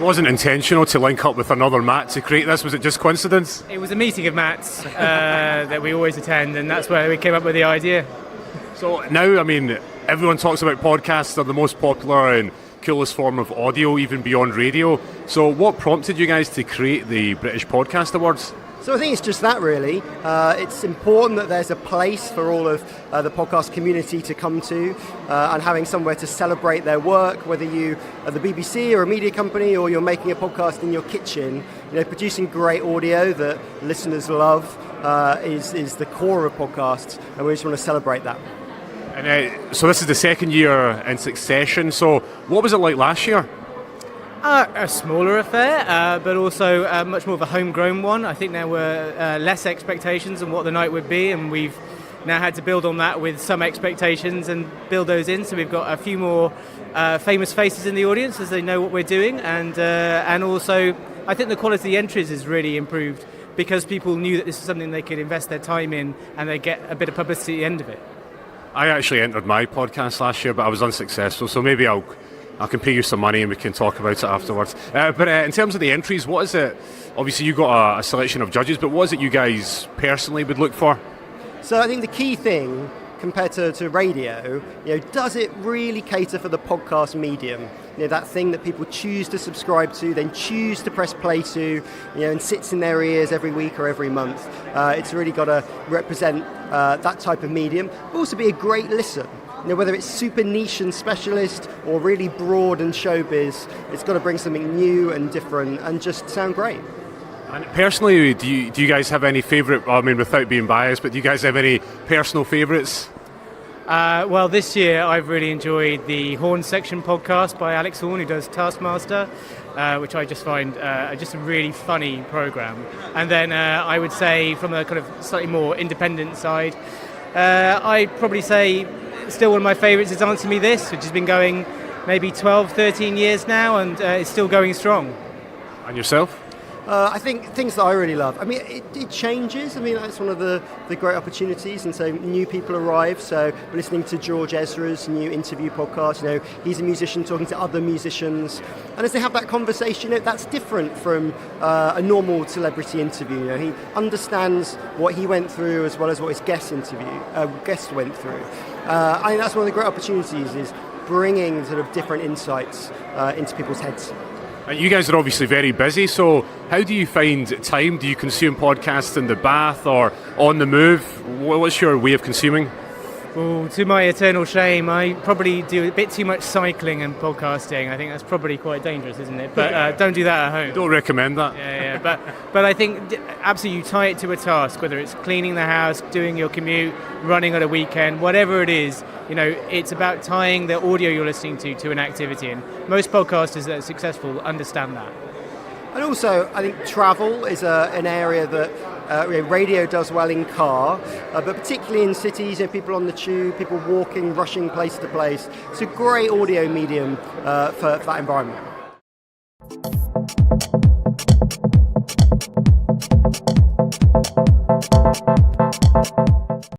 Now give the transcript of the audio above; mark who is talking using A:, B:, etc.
A: wasn't intentional to link up with another Matt to create this. Was it just coincidence?
B: It was a meeting of Matt's that we always attend, and that's where we came up with the idea.
A: So now, I mean, everyone talks about podcasts are the most popular and coolest form of audio, even beyond radio. So what prompted you guys to create the British Podcast Awards?
C: So I think it's just that, really. It's important that there's a place for all of the podcast community to come to, and having somewhere to celebrate their work, whether you are the BBC or a media company or you're making a podcast in your kitchen. Producing great audio that listeners love is the core of podcasts, and we just want to celebrate that.
A: And so this is the second year in succession. So what was it like last year?
B: A smaller affair, but also much more of a homegrown one. I think there were less expectations on what the night would be, and we've now had to build on that with some expectations and build those in. So we've got a few more famous faces in the audience as they know what we're doing, and also I think the quality of the entries has really improved because people knew that this was something they could invest their time in, and they get a bit of publicity at the end of it.
A: I actually entered my podcast last year, but I was unsuccessful, so maybe I'll can pay you some money and we can talk about it afterwards. But in terms of the entries, what is it? Obviously, you got a selection of judges, but what is it you guys personally would look for?
C: So I think the key thing compared to radio, does it really cater for the podcast medium? That thing that people choose to subscribe to, then choose to press play to, and sits in their ears every week or every month. It's really got to represent that type of medium, but also be a great listen. Whether it's super niche and specialist or really broad and showbiz, it's got to bring something new and different and just sound great.
A: And personally, do you guys have any favourite, I mean, without being biased, but do you guys have any personal favourites?
B: Well, this year I've really enjoyed the Horn Section podcast by Alex Horn, who does Taskmaster, which I just find just a really funny programme. And then I would say from a kind of slightly more independent side, I'd probably say still one of my favourites is Answer Me This, which has been going maybe 12, 13 years now, and it's still going strong.
A: And yourself?
C: I think things that I really love. I mean, it changes. I mean, that's one of the great opportunities, and so new people arrive. So we're listening to George Ezra's new interview podcast. He's a musician talking to other musicians, and as they have that conversation, that's different from a normal celebrity interview. He understands what he went through as well as what his guest went through. I think that's one of the great opportunities, is bringing sort of different insights into people's heads.
A: You guys are obviously very busy, so how do you find time? Do you consume podcasts in the bath or on the move? What's your way of consuming?
B: Well, to my eternal shame, I probably do a bit too much cycling and podcasting. I think that's probably quite dangerous, isn't it? But don't do that at home.
A: Don't recommend that.
B: Yeah. But I think absolutely you tie it to a task, whether it's cleaning the house, doing your commute, running on a weekend, whatever it is. It's about tying the audio you're listening to an activity, and most podcasters that are successful understand that.
C: And also, I think travel is an area that radio does well in car, but particularly in cities, people on the tube, people walking, rushing place to place. It's a great audio medium for that environment.